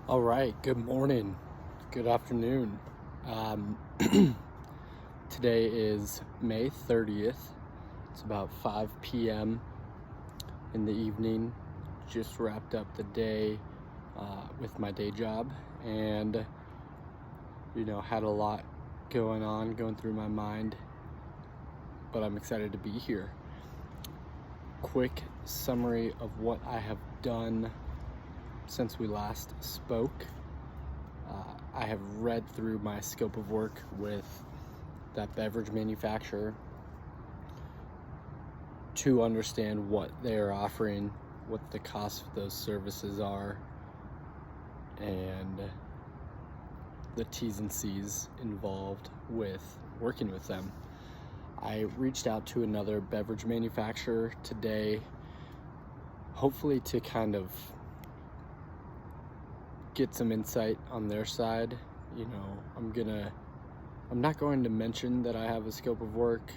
All right, good morning, good afternoon. Today is May 30th. It's about 5 p.m. in the evening. Just wrapped up the day with my day job and, had a lot going through my mind, but I'm excited to be here. Quick summary of what I have done since we last spoke. I have read through my scope of work with that beverage manufacturer to understand what they are offering, what the cost of those services are, and the T's and C's involved with working with them. I reached out to another beverage manufacturer today, hopefully to kind of get some insight on their side. I'm not going to mention that I have a scope of work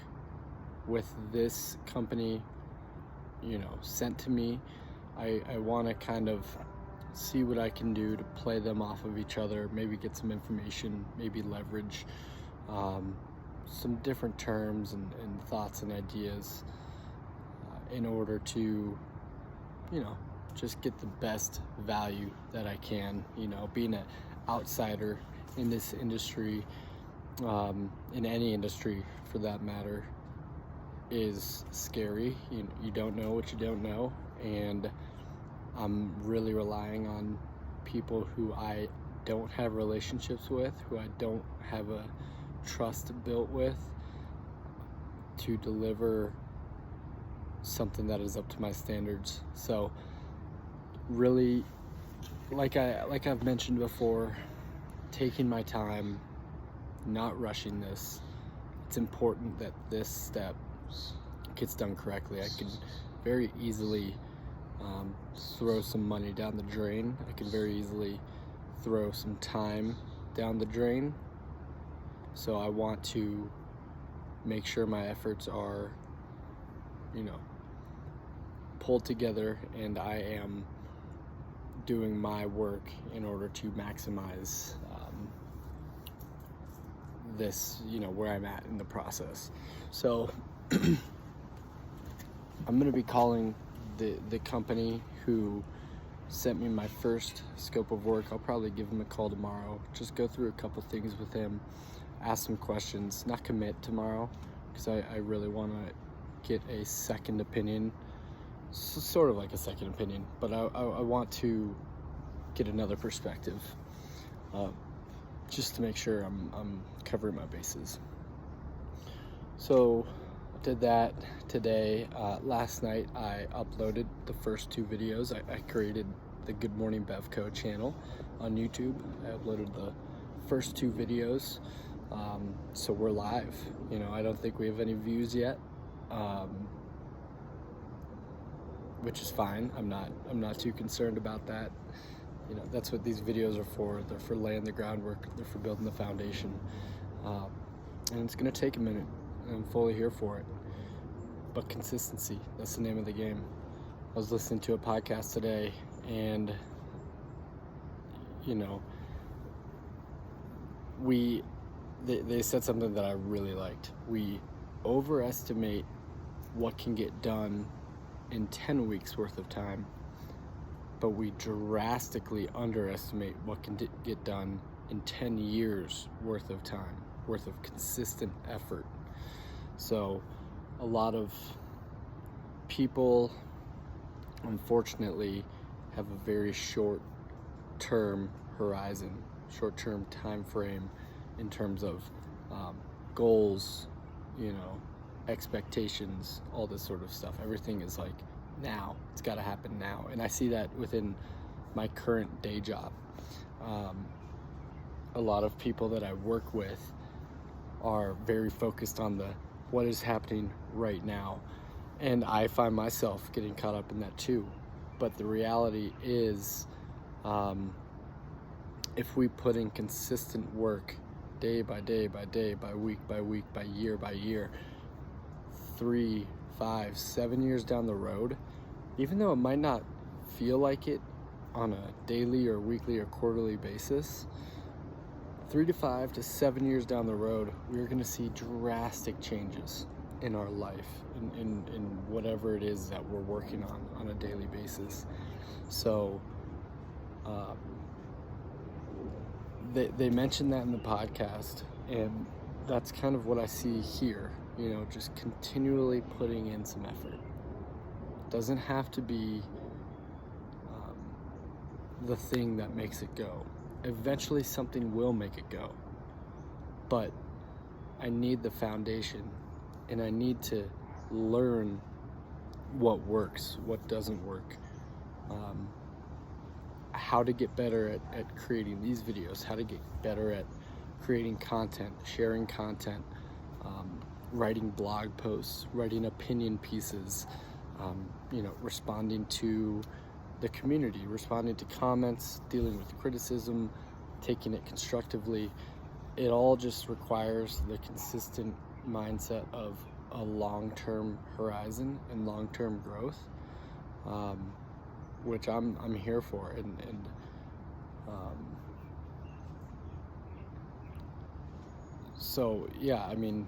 with this company, sent to me. I want to kind of see what I can do to play them off of each other, maybe get some information, maybe leverage some different terms and thoughts and ideas in order to, just get the best value that I can. Being an outsider in this industry, in any industry for that matter, is scary. You don't know what you don't know, and I'm really relying on people who I don't have relationships with, who I don't have a trust built with, to deliver something that is up to my standards. So really, like I've mentioned before, taking my time, not rushing this. It's important that this step gets done correctly. I can very easily throw some money down the drain. I can very easily throw some time down the drain. So I want to make sure my efforts are, pulled together, and I am doing my work in order to maximize this, where I'm at in the process. So I'm going to be calling the company who sent me my first scope of work. I'll probably give him a call tomorrow, just go through a couple things with him, ask some questions, not commit tomorrow, because I really want to get a second opinion, sort of like a second opinion, but I want to get another perspective, just to make sure I'm covering my bases. So I did that today. Last night I uploaded the first two videos. I created the Good Morning Bevco channel on YouTube. I uploaded the first two videos. So we're live. I don't think we have any views yet, which is fine. I'm not too concerned about that. That's what these videos are for. They're for laying the groundwork. They're for building the foundation. And it's gonna take a minute, and I'm fully here for it. But consistency, that's the name of the game. I was listening to a podcast today, and they said something that I really liked. We overestimate what can get done in 10 weeks worth of time, but we drastically underestimate what can get done in 10 years worth of time, worth of consistent effort. So a lot of people, unfortunately, have a very short-term horizon, short-term time frame in terms of goals, expectations, all this sort of stuff. Everything is like now. It's got to happen now. And I see that within my current day job. A lot of people that I work with are very focused on what is happening right now. And I find myself getting caught up in that too. But the reality is, if we put in consistent work day by day by day, by week, by year, 3, 5, 7 years down the road, even though it might not feel like it on a daily or weekly or quarterly basis, 3 to 5 to 7 years down the road, we're going to see drastic changes in our life, in whatever it is that we're working on a daily basis. So they mentioned that in the podcast, and that's kind of what I see here, just continually putting in some effort. Doesn't have to be the thing that makes it go. Eventually something will make it go, but I need the foundation, and I need to learn what works, what doesn't work, how to get better at creating these videos, how to get better at creating content, sharing content, writing blog posts, writing opinion pieces, responding to the community, responding to comments, dealing with criticism, taking it constructively. It all just requires the consistent mindset of a long-term horizon and long-term growth, which I'm here for. And so yeah, I mean,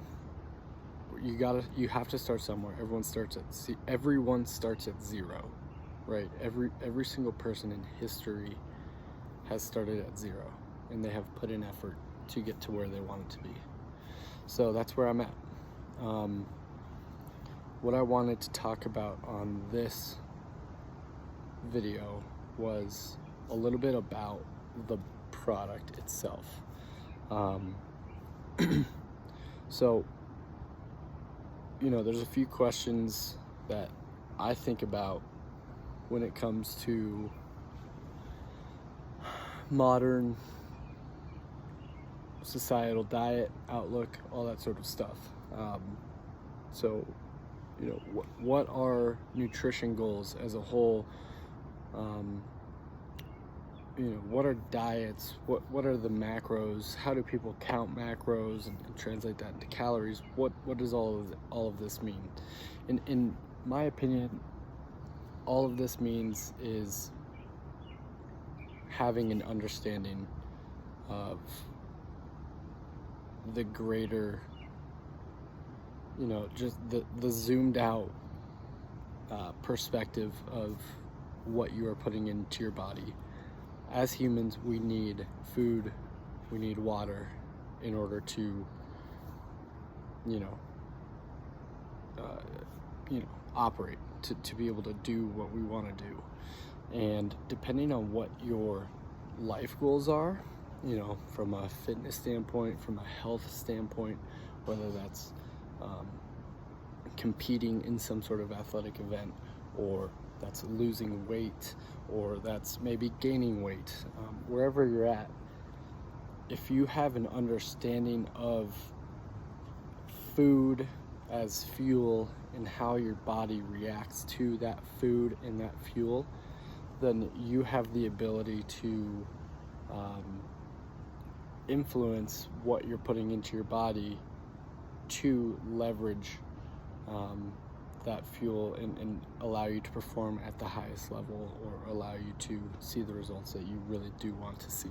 you have to start somewhere. Everyone starts at zero, right? Every single person in history has started at zero, and they have put in effort to get to where they want it to be. So that's where I'm at. What I wanted to talk about on this video was a little bit about the product itself. So, there's a few questions that I think about when it comes to modern societal diet outlook, all that sort of stuff. So, what are nutrition goals as a whole? What are diets? What are the macros? How do people count macros and translate that into calories? What does all of this mean? In my opinion, all of this means is having an understanding of the greater, just the zoomed out perspective of what you are putting into your body. As humans, we need food, we need water in order to, operate, to be able to do what we want to do. And depending on what your life goals are, from a fitness standpoint, from a health standpoint, whether that's competing in some sort of athletic event, or that's losing weight, or that's maybe gaining weight, wherever you're at, if you have an understanding of food as fuel and how your body reacts to that food and that fuel, then you have the ability to influence what you're putting into your body to leverage that fuel and allow you to perform at the highest level, or allow you to see the results that you really do want to see.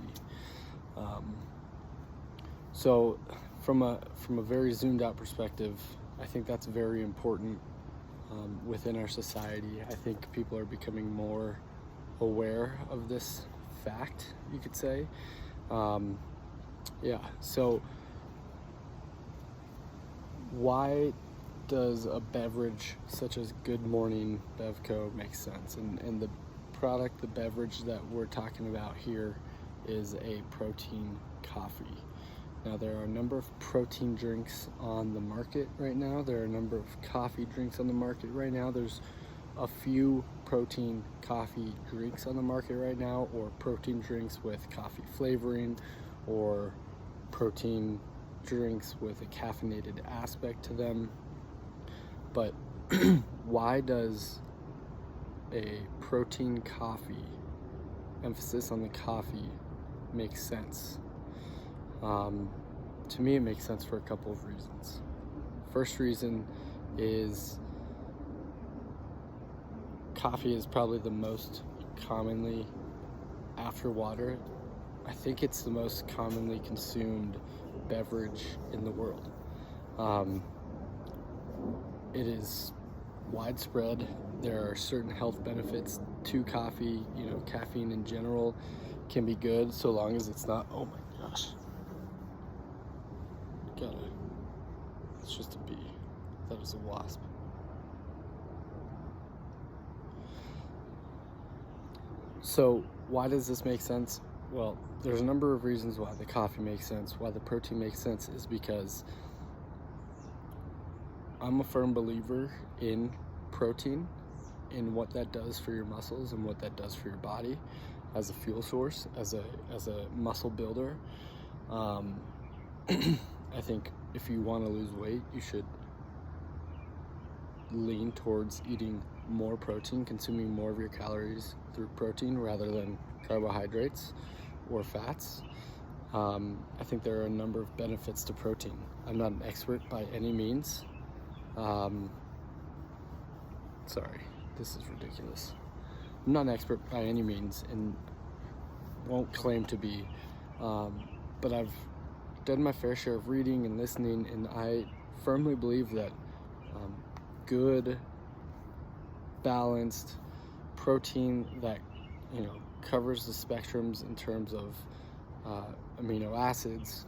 So from a very zoomed out perspective, I think that's very important within our society. I think people are becoming more aware of this fact, you could say. So why does a beverage such as Good Morning Bevco make sense? And the product, the beverage that we're talking about here, is a protein coffee. Now, there are a number of protein drinks on the market right now. There are a number of coffee drinks on the market right now. There's a few protein coffee drinks on the market right now, or protein drinks with coffee flavoring, or protein drinks with a caffeinated aspect to them. But why does a protein coffee, emphasis on the coffee, make sense? To me, it makes sense for a couple of reasons. First reason is coffee is probably the most commonly after water, I think it's the most commonly consumed beverage in the world. It is widespread. There are certain health benefits to coffee. You know, caffeine in general can be good so long as it's not, oh my gosh. It's just a bee. That was a wasp. So why does this make sense? Well, there's a number of reasons why the coffee makes sense, why the protein makes sense, is because I'm a firm believer in protein, in what that does for your muscles and what that does for your body as a fuel source, as a muscle builder. I think if you want to lose weight, you should lean towards eating more protein, consuming more of your calories through protein rather than carbohydrates or fats. I think there are a number of benefits to protein. I'm not an expert by any means. Sorry, this is ridiculous. I'm not an expert by any means and won't claim to be, but I've done my fair share of reading and listening, and I firmly believe that good, balanced protein that, you know, covers the spectrums in terms of amino acids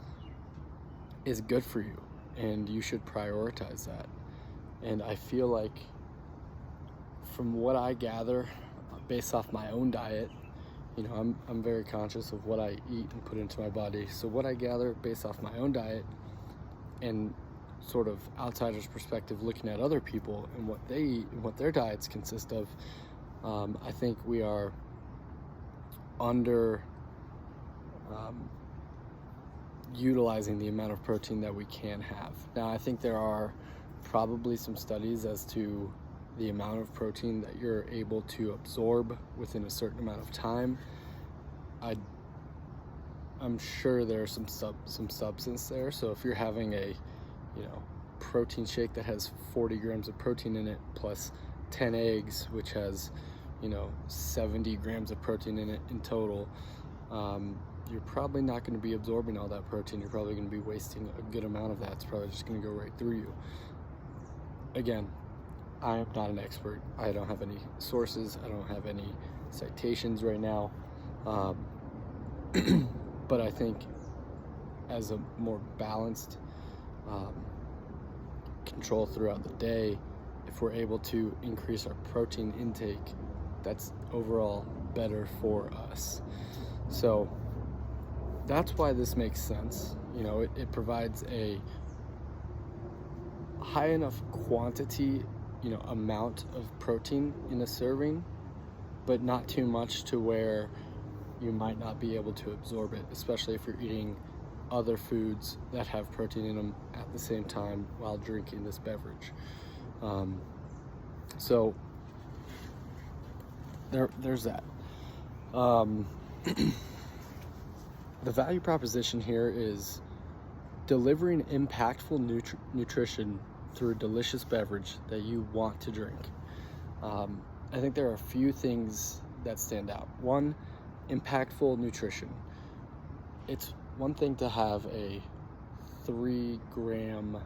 is good for you, and you should prioritize that. And I feel like, from what I gather based off my own diet, you know, I'm very conscious of what I eat and put into my body. So what I gather based off my own diet and sort of outsider's perspective, looking at other people and what they eat and what their diets consist of, I think we are under utilizing the amount of protein that we can have. Now, I think there are probably some studies as to the amount of protein that you're able to absorb within a certain amount of time. I'm sure there's some substance there. So if you're having a, you know, protein shake that has 40 grams of protein in it plus 10 eggs, which has, you know, 70 grams of protein in it in total, you're probably not going to be absorbing all that protein. You're probably going to be wasting a good amount of that. It's probably just going to go right through you. Again, I am not an expert. I don't have any sources. I don't have any citations right now. But I think as a more balanced control throughout the day, if we're able to increase our protein intake, that's overall better for us. So that's why this makes sense. You know, it provides a high enough quantity, you know, amount of protein in a serving, but not too much to where you might not be able to absorb it, especially if you're eating other foods that have protein in them at the same time while drinking this beverage. So there's that. The value proposition here is delivering impactful nutrition through a delicious beverage that you want to drink. I think there are a few things that stand out. One, impactful nutrition. It's one thing to have a 3 gram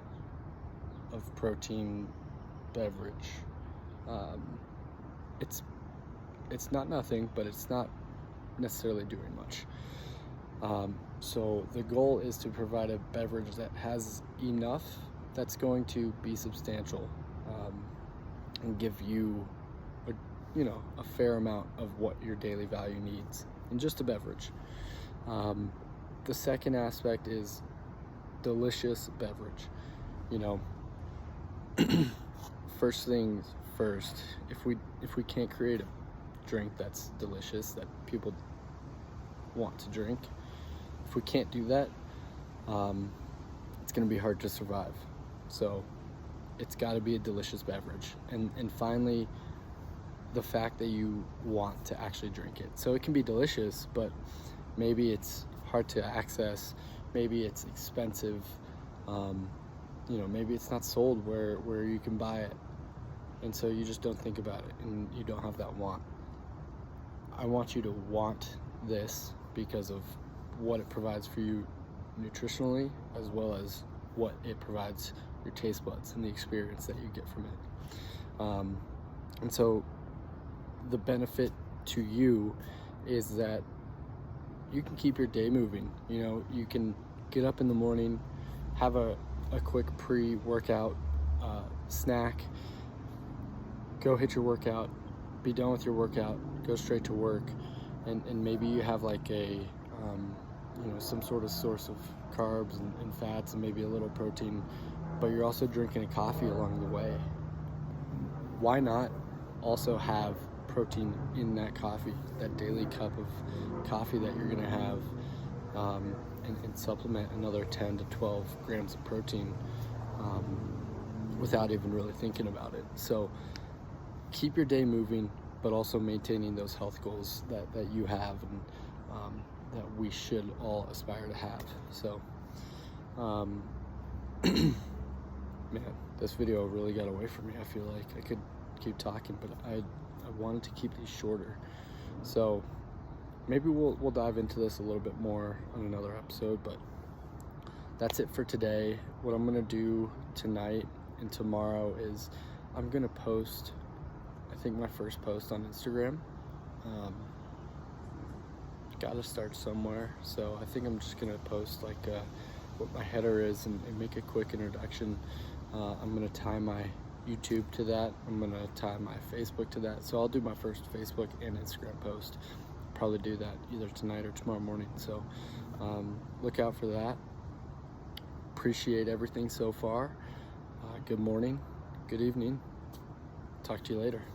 of protein beverage. It's not nothing, but it's not necessarily doing much. So the goal is to provide a beverage that has enough that's going to be substantial, and give you a fair amount of what your daily value needs in just a beverage. The second aspect is delicious beverage. You know, first things first, if we can't create a drink that's delicious, that people want to drink, if we can't do that, it's going to be hard to survive. So it's got to be a delicious beverage. And finally, the fact that you want to actually drink it. So it can be delicious, but maybe it's hard to access, maybe it's expensive, maybe it's not sold where you can buy it, and so you just don't think about it and you don't have that want. I want you to want this because of what it provides for you nutritionally, as well as what it provides your taste buds and the experience that you get from it. And so the benefit to you is that you can keep your day moving. You know, you can get up in the morning, have a quick pre-workout snack, go hit your workout, be done with your workout, go straight to work, and maybe you have like a you know, some sort of source of carbs and fats and maybe a little protein, but you're also drinking a coffee along the way. Why not also have protein in that coffee, that daily cup of coffee that you're gonna have, and supplement another 10 to 12 grams of protein without even really thinking about it. So keep your day moving, but also maintaining those health goals that you have, and that we should all aspire to have. So man, this video really got away from me. I feel like I could keep talking, but I wanted to keep these shorter. So maybe we'll dive into this a little bit more on another episode, but that's it for today. What I'm gonna do tonight and tomorrow is I'm gonna post, I think, my first post on Instagram. Gotta start somewhere, so I think I'm just gonna post like what my header is and make a quick introduction. I'm gonna tie my YouTube to that. I'm gonna tie my Facebook to that. So I'll do my first Facebook and Instagram post. Probably do that either tonight or tomorrow morning. So look out for that. Appreciate everything so far. Good morning, good evening. Talk to you later.